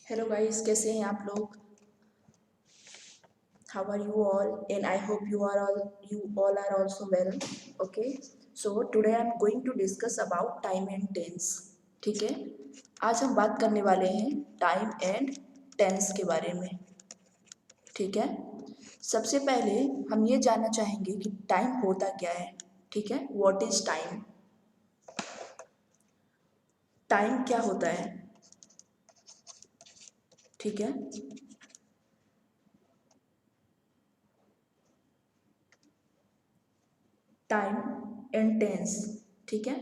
Hello guys, कैसे हैं आप लोग? How are you all? And I hope you all are also well. Okay, so today I am going to discuss about time and tense. ठीक है, आज हम बात करने वाले हैं टाइम एंड टेंस के बारे में. ठीक है, सबसे पहले हम ये जानना चाहेंगे कि टाइम होता क्या है. ठीक है, व्हाट इज टाइम? टाइम क्या होता है? ठीक है, टाइम एंड टेंस. ठीक है,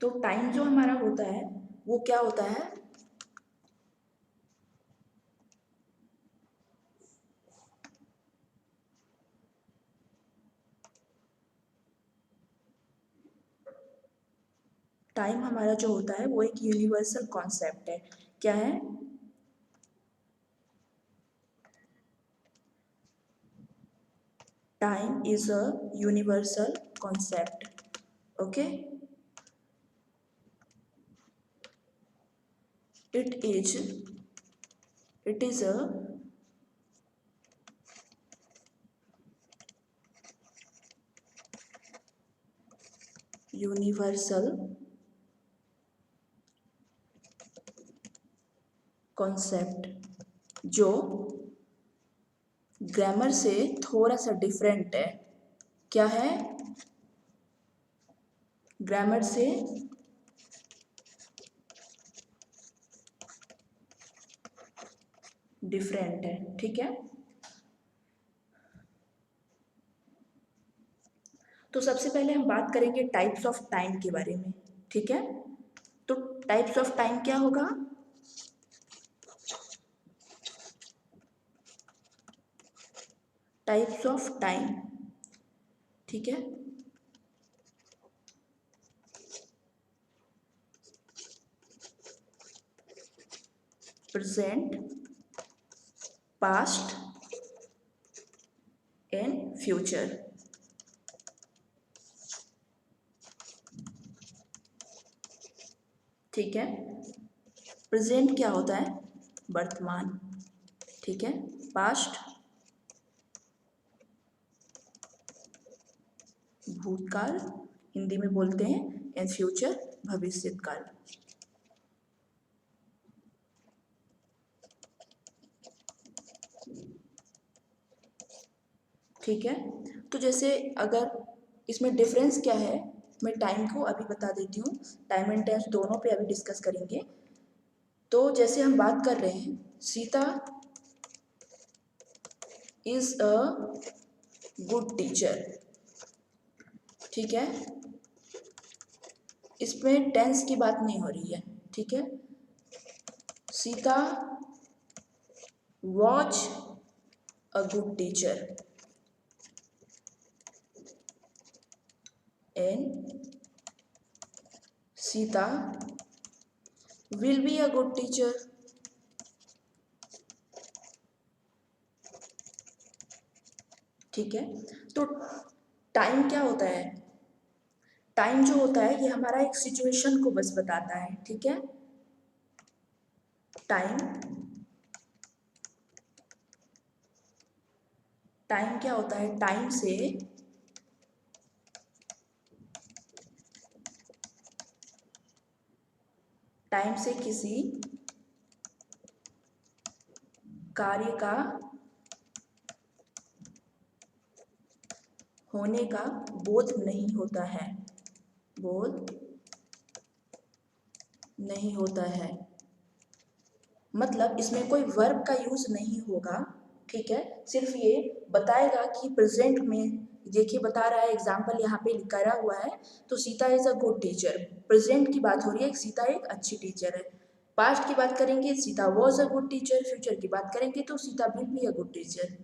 तो टाइम जो हमारा होता है वो क्या होता है? टाइम हमारा जो होता है वो एक यूनिवर्सल कॉन्सेप्ट है. क्या है? Time is a universal concept. Okay, it is it is a universal concept जो ग्रामर से थोड़ा सा डिफरेंट है. क्या है? ग्रामर से डिफरेंट है. ठीक है, तो सबसे पहले हम बात करेंगे टाइप्स ऑफ टाइम के बारे में. ठीक है, तो टाइप्स ऑफ टाइम क्या होगा? Types of time. ठीक है, प्रेजेंट, पास्ट एंड फ्यूचर. ठीक है, प्रेजेंट क्या होता है? वर्तमान. ठीक है, पास्ट भूतकाल हिंदी में बोलते हैं, एंड फ्यूचर भविष्य काल. ठीक है, तो जैसे अगर इसमें डिफरेंस क्या है, मैं टाइम को अभी बता देती हूँ. टाइम एंड टेंस दोनों पे अभी डिस्कस करेंगे. तो जैसे हम बात कर रहे हैं, Sita is a good teacher. ठीक है, इसमें टेंस की बात नहीं हो रही है. ठीक है, Sita watch a good teacher and Sita will be a good teacher. ठीक है, तो टाइम क्या होता है? टाइम जो होता है ये हमारा एक सिचुएशन को बस बताता है. ठीक है, टाइम टाइम क्या होता है? टाइम से किसी कार्य का होने का बोध नहीं होता है. बोध नहीं होता है, मतलब इसमें कोई वर्ब का यूज नहीं होगा. ठीक है, सिर्फ ये बताएगा कि प्रेजेंट में, देखिए बता रहा है, एग्जाम्पल यहाँ पे करा हुआ है. तो Sita is a good teacher, present की बात हो रही है, सीता एक अच्छी टीचर है. पास्ट की बात करेंगे, Sita was a good teacher. Future की बात करेंगे तो Sita will be a good teacher.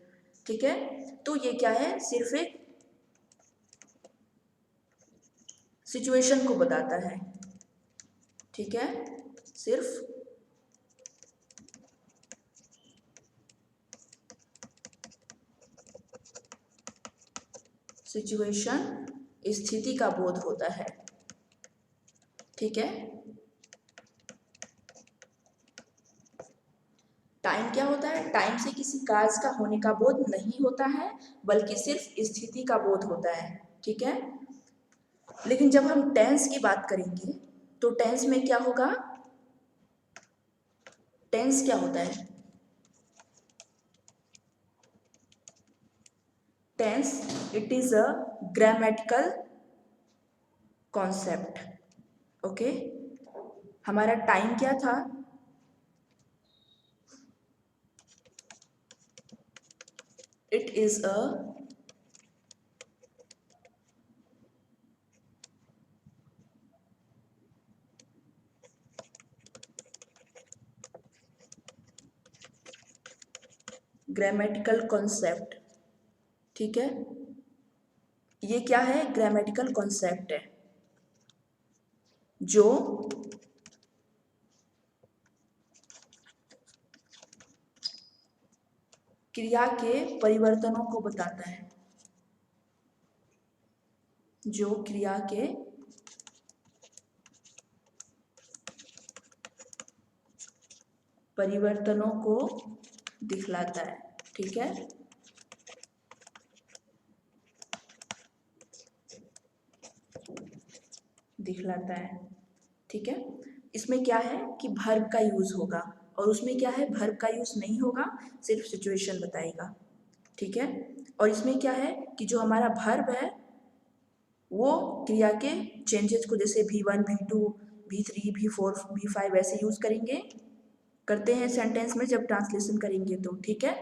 ठीक है, तो ये क्या है? सिर्फ एक सिचुएशन को बताता है. ठीक है, सिर्फ सिचुएशन स्थिति का बोध होता है। ठीक है, टाइम क्या होता है? टाइम से किसी कार्य का होने का बोध नहीं होता है, बल्कि सिर्फ स्थिति का बोध होता है। ठीक है, लेकिन जब हम टेंस की बात करेंगे तो टेंस में क्या होगा? टेंस क्या होता है? Tense it is a grammatical concept. Okay, हमारा टाइम क्या था? It is a grammatical concept. ठीक है, ये क्या है? ग्रामेटिकल कॉन्सेप्ट है जो क्रिया के परिवर्तनों को बताता है, जो क्रिया के परिवर्तनों को दिखलाता है। ठीक है, दिखलाता है। ठीक है, इसमें क्या है कि वर्ब का यूज होगा, और उसमें क्या है? वर्ब का यूज नहीं होगा, सिर्फ सिचुएशन बताएगा। ठीक है, और इसमें क्या है कि जो हमारा वर्ब है वो क्रिया के चेंजेस को, जैसे V1 V2 V3 V4 V5 ऐसे यूज करेंगे, करते हैं सेंटेंस में जब ट्रांसलेशन करेंगे तो। ठीक है,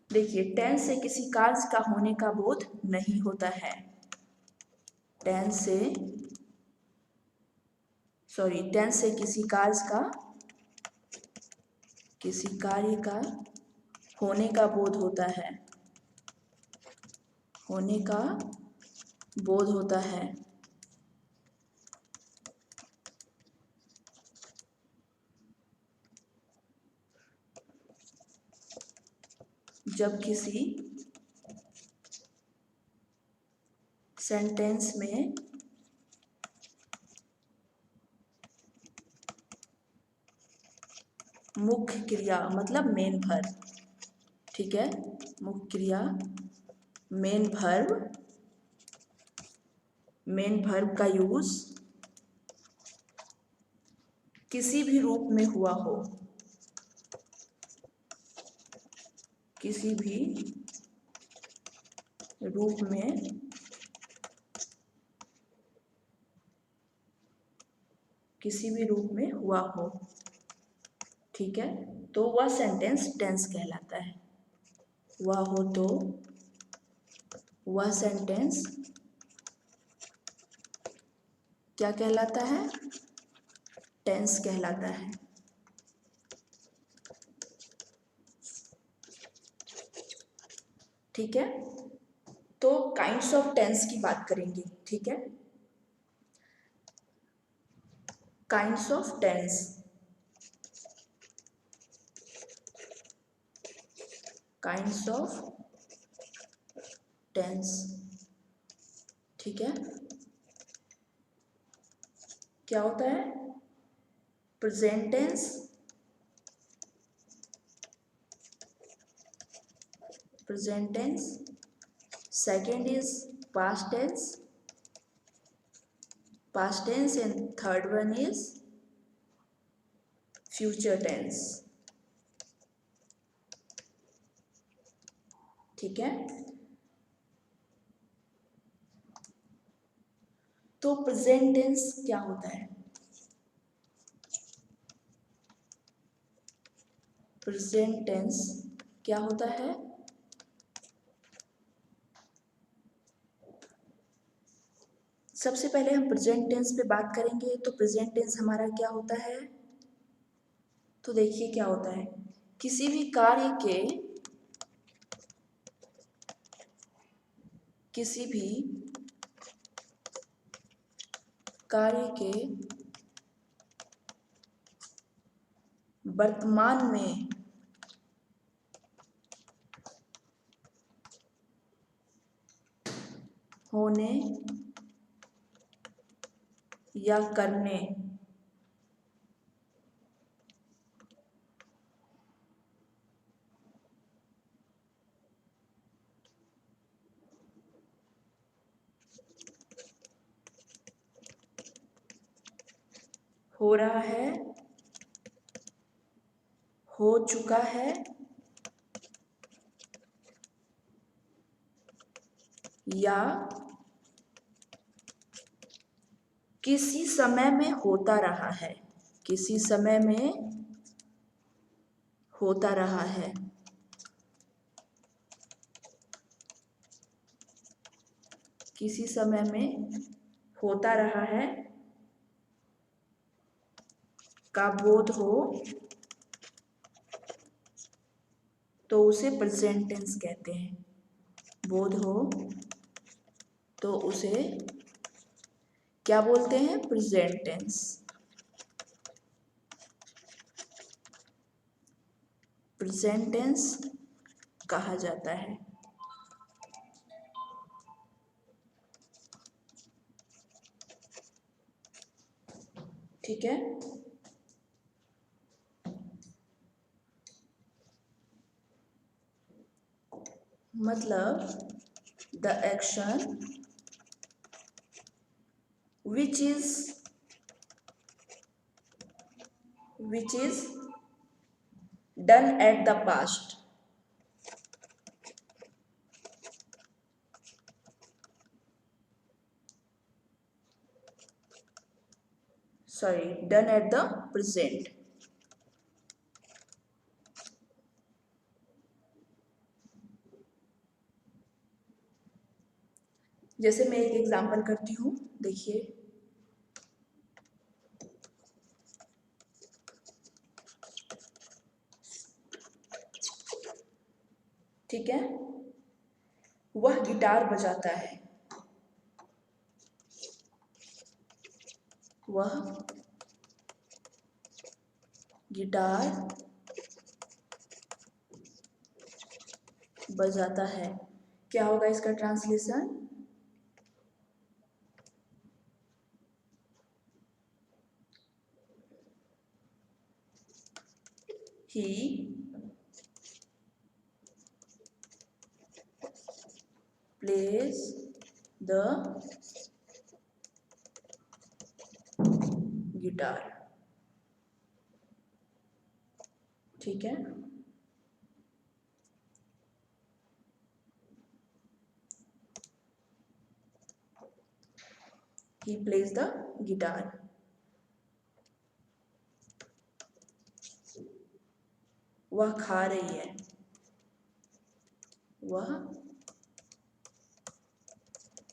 देखिए, टेंस से किसी कार्य का होने का बोध नहीं होता है। टेंस से किसी कार्य का होने का बोध होता है, होने का बोध होता है जब किसी सेंटेंस में मुख्य क्रिया मतलब मेन वर्ब, ठीक है, मुख्य क्रिया मेन वर्ब का यूज किसी भी रूप में हुआ हो, किसी भी रूप में हुआ हो। ठीक है, तो वह सेंटेंस टेंस कहलाता है। हुआ हो तो वह सेंटेंस क्या कहलाता है? टेंस कहलाता है। ठीक है, तो काइंड्स ऑफ टेंस की बात करेंगे। ठीक है, kinds of tense, kinds of tense. ठीक है, क्या होता है? Present tense, second is past tense and third one is future tense. ठीक है, तो प्रेजेंट टेंस क्या होता है? प्रेजेंट टेंस क्या होता है? सबसे पहले हम प्रेजेंट टेंस पे बात करेंगे। तो प्रेजेंट टेंस हमारा क्या होता है? तो देखिए क्या होता है, किसी भी कार्य के वर्तमान में होने या करने, हो रहा है, हो चुका है, या किसी समय में होता रहा है, किसी समय में होता रहा है, किसी समय में होता रहा है का बोध हो तो उसे प्रेजेंट टेंस कहते हैं। बोध हो तो उसे क्या बोलते हैं? Present tense. प्रेजेंट टेंस कहा जाता है। ठीक है, मतलब the action which is done at the past, sorry, done at the present। जैसे मैं एक एग्जांपल करती हूँ, देखिए, ठीक है, वह गिटार बजाता है, वह गिटार बजाता है। क्या होगा इसका translation? He plays the guitar. ठीक है, he plays the guitar। वह खा रही है, वह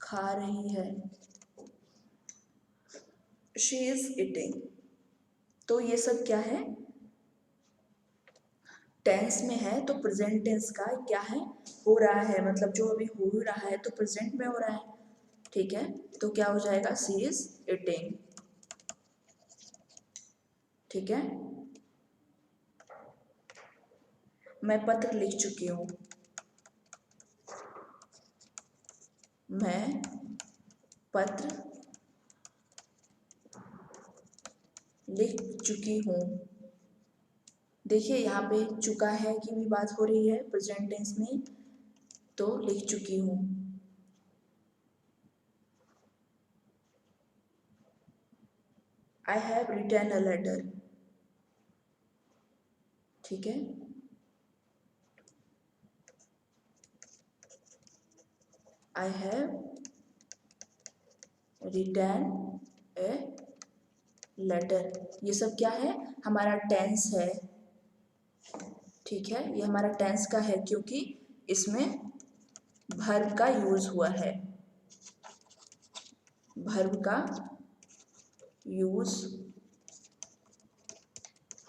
खा रही है। She is eating। तो ये सब क्या है? टेंस में है तो प्रेजेंट टेंस का क्या है? हो रहा है, मतलब जो अभी हो ही रहा है तो प्रेजेंट में हो रहा है। ठीक है, तो क्या हो जाएगा? She is eating. ठीक है, मैं पत्र लिख चुकी हूँ, मैं पत्र लिख चुकी हूँ। देखिए यहाँ पे चुका है की भी बात हो रही है प्रेजेंट टेंस में, तो लिख चुकी हूँ। I have written a letter. ठीक है, I have written a letter. ये सब क्या है? हमारा टेंस है। ठीक है, ये हमारा टेंस का है क्योंकि इसमें वर्ब का यूज हुआ है, वर्ब का यूज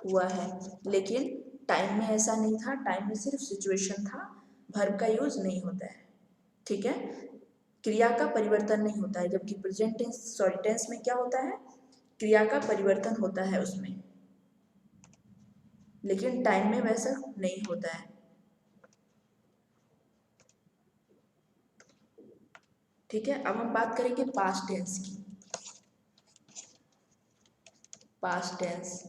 हुआ है। लेकिन टाइम में ऐसा नहीं था, टाइम में सिर्फ सिचुएशन था, वर्ब का यूज नहीं होता है। ठीक है, क्रिया का परिवर्तन नहीं होता है, जबकि प्रेजेंट टेंस सॉरी टेंस में क्या होता है? क्रिया का परिवर्तन होता है उसमें, लेकिन टाइम में वैसा नहीं होता है। ठीक है, अब हम बात करेंगे पास्ट टेंस की। पास्ट टेंस,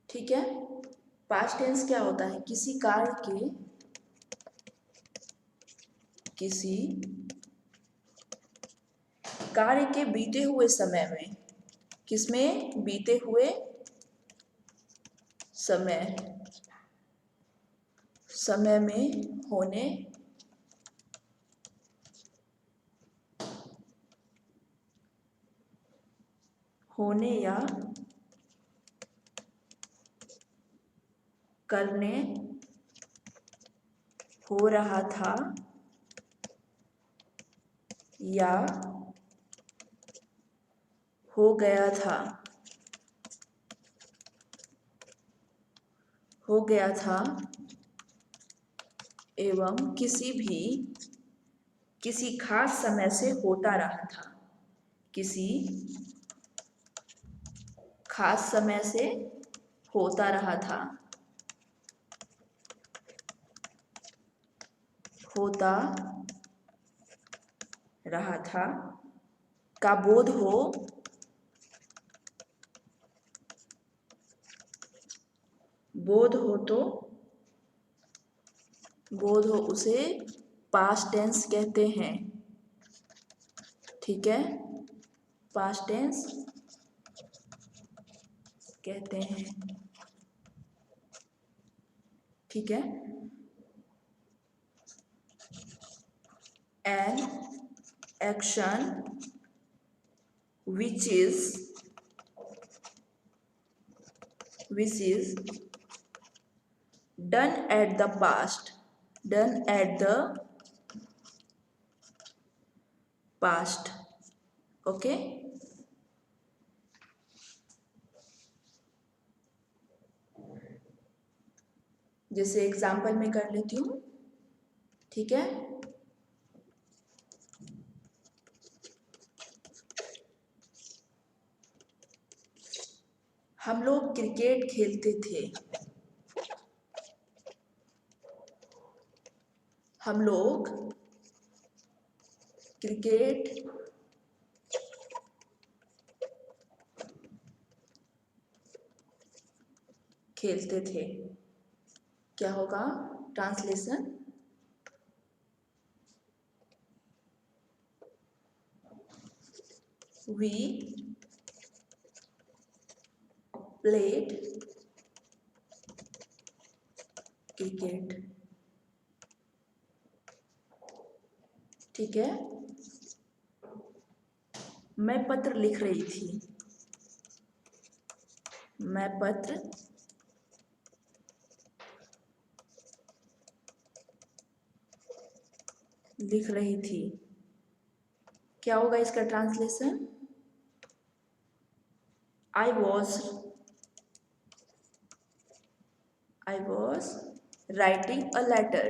ठीक है। पास्ट टेंस क्या होता है? किसी कार्य के बीते हुए समय में, किसमें? बीते हुए समय, समय में होने या करने हो रहा था या हो गया था, एवं किसी खास समय से होता रहा था, किसी खास समय से होता रहा था, होता रहा था, का बोध हो, तो बोध हो उसे पास्ट टेंस कहते हैं। ठीक है, पास्ट टेंस कहते हैं। ठीक है, an action which is done at the past, okay. जैसे एग्जाम्पल में कर लेती हूँ, ठीक है। हम लोग क्रिकेट खेलते थे, हम लोग क्रिकेट खेलते थे। क्या होगा ट्रांसलेशन? We played cricket. ठीक है, मैं पत्र लिख रही थी, मैं पत्र लिख रही थी। क्या होगा इसका translation? I was writing a letter,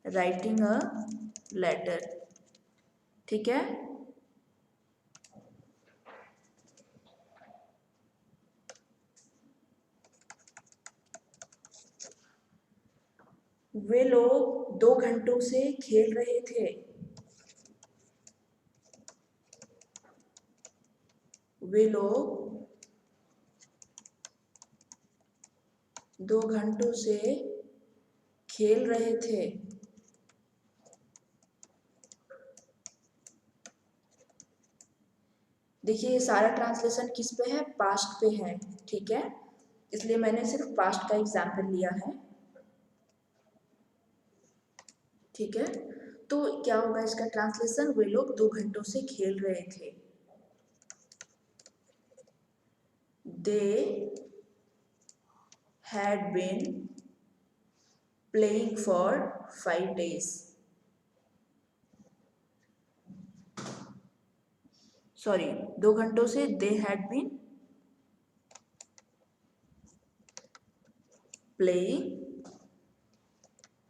writing a letter। ठीक है, वे लोग 2 घंटों से खेल रहे थे, वे लोग 2 घंटों से खेल रहे थे। देखिए ये सारा ट्रांसलेशन किस पे है? पास्ट पे है। ठीक है, इसलिए मैंने सिर्फ पास्ट का एग्जाम्पल लिया है। ठीक है, तो क्या होगा इसका ट्रांसलेशन? वे लोग 2 घंटों से खेल रहे थे। They had been playing for 5 days. Sorry, 2 घंटों से they had been playing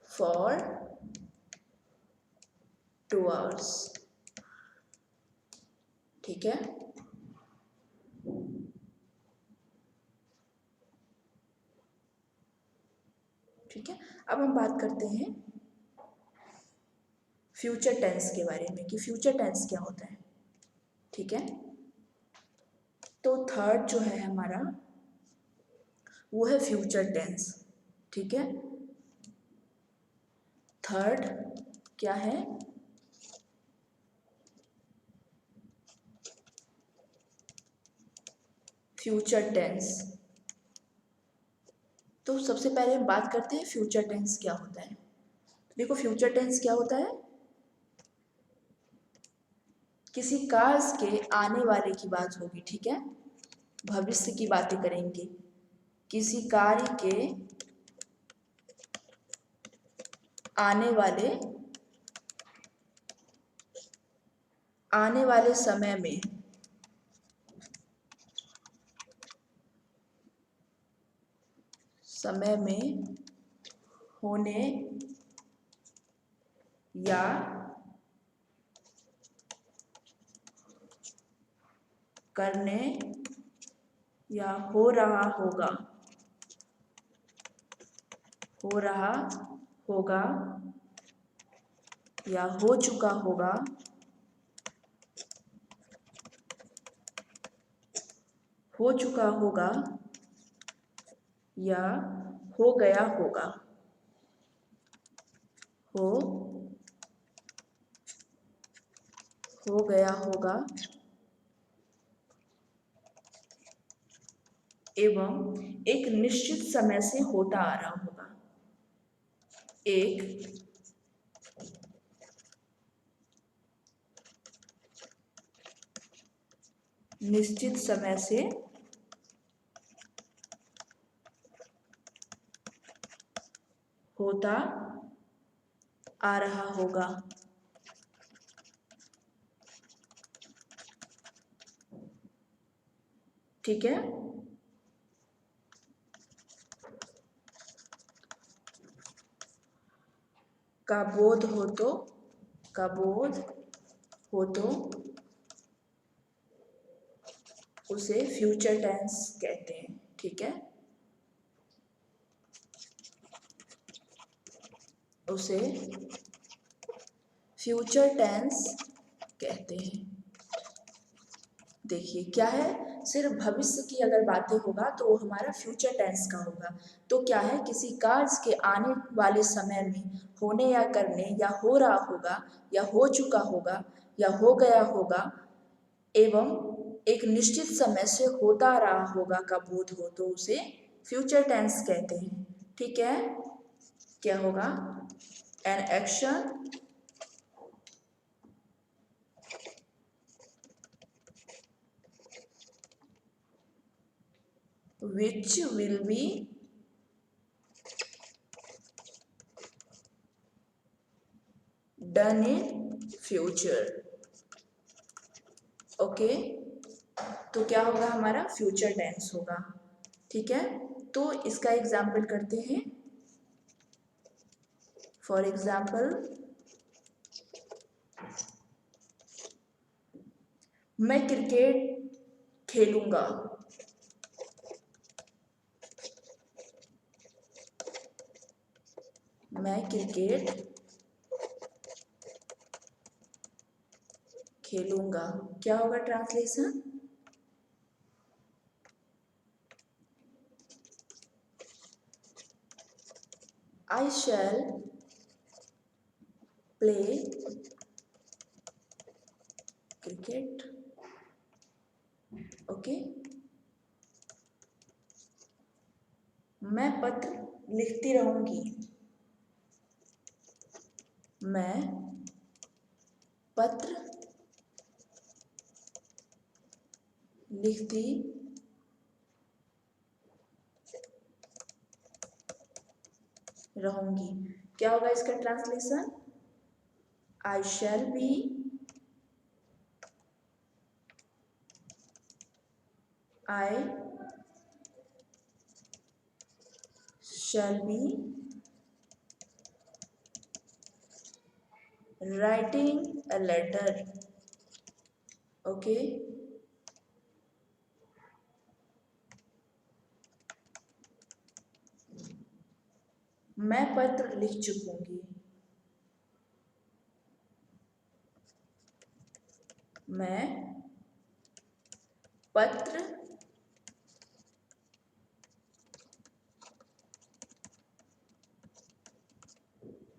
for 2 hours। ठीक है, ठीक है, अब हम बात करते हैं फ्यूचर टेंस के बारे में कि फ्यूचर टेंस क्या होता है। ठीक है, तो थर्ड जो है हमारा वो है फ्यूचर टेंस। ठीक है, थर्ड क्या है, फ्यूचर टेंस। तो सबसे पहले हम बात करते हैं फ्यूचर टेंस क्या होता है। देखो फ्यूचर टेंस क्या होता है, किसी कार्य के आने वाले की बात होगी। ठीक है, भविष्य की बातें करेंगे, किसी कार्य के आने वाले समय में होने या करने या हो रहा होगा या हो चुका होगा या हो गया होगा एवं एक निश्चित समय से होता आ रहा होगा। एक निश्चित समय से होता आ रहा होगा। ठीक है, का बोध हो तो उसे फ्यूचर टेंस कहते हैं। ठीक है, उसे फ्यूचर टेंस कहते हैं। देखिए क्या है, सिर्फ भविष्य की अगर बातें होगा तो वो हमारा फ्यूचर टेंस का होगा। तो क्या है, किसी कार्य के आने वाले समय में होने या करने या हो रहा होगा या हो चुका होगा या हो गया होगा एवं एक निश्चित समय से होता रहा होगा का बोध हो तो उसे फ्यूचर टेंस कहते हैं। ठीक है, क्या होगा, an action which will be done in future। Okay, तो क्या होगा, हमारा फ्यूचर टेंस होगा। ठीक है, तो इसका एग्जाम्पल करते हैं। फॉर एग्जाम्पल, मैं क्रिकेट खेलूंगा। मैं क्रिकेट खेलूंगा, क्या होगा translation, I shall play cricket। Okay, मैं पत्र लिखती रहूंगी। मैं पत्र लिखती रहूंगी, क्या होगा इसका translation, I shall be writing a letter। Okay, मैं पत्र लिख चुकूंगी, मैं पत्र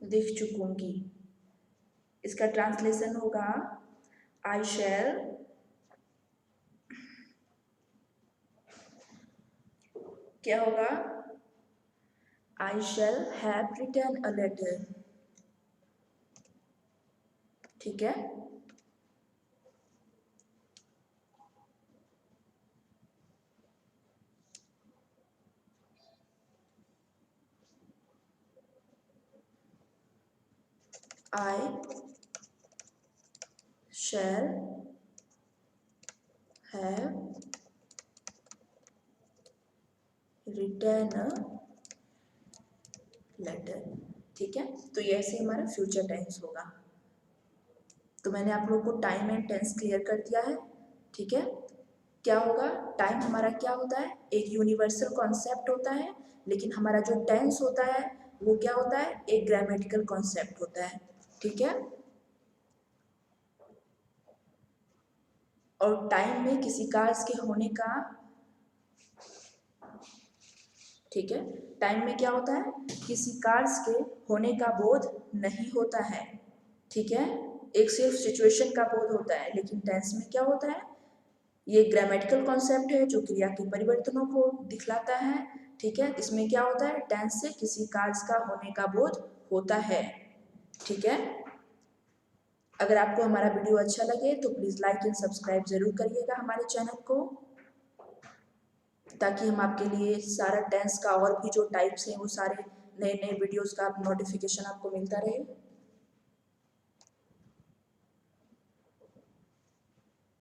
लिख चुकूंगी। इसका ट्रांसलेशन होगा आई शैल क्या होगा, I shall have written a letter. ठीक है, I shall have written a letter. ठीक है, तो ये ऐसे हमारा फ्यूचर टेंस होगा। तो मैंने आप लोगों को टाइम एंड टेंस क्लियर कर दिया है। ठीक है, क्या होगा, टाइम हमारा क्या होता है, एक यूनिवर्सल कॉन्सेप्ट होता है, लेकिन हमारा जो टेंस होता है वो क्या होता है, एक ग्रामेटिकल कॉन्सेप्ट होता है। ठीक है, और टाइम में किसी कार्य के होने का, ठीक है, टाइम में क्या होता है, किसी कार्य के होने का बोध नहीं होता है। ठीक है, एक सिर्फ सिचुएशन का बोध होता है, लेकिन टेंस में क्या होता है, ये ग्रामेटिकल कॉन्सेप्ट है जो क्रिया के परिवर्तनों को दिखलाता है। ठीक है, इसमें क्या होता है, टेंस से किसी कार्य का होने का बोध होता है। ठीक है, अगर आपको हमारा वीडियो अच्छा लगे तो प्लीज़ लाइक एंड सब्सक्राइब जरूर करिएगा हमारे चैनल को, ताकि हम आपके लिए सारा टेंस का और भी जो टाइप्स हैं वो सारे नए नए वीडियोस का नोटिफिकेशन आपको मिलता रहे।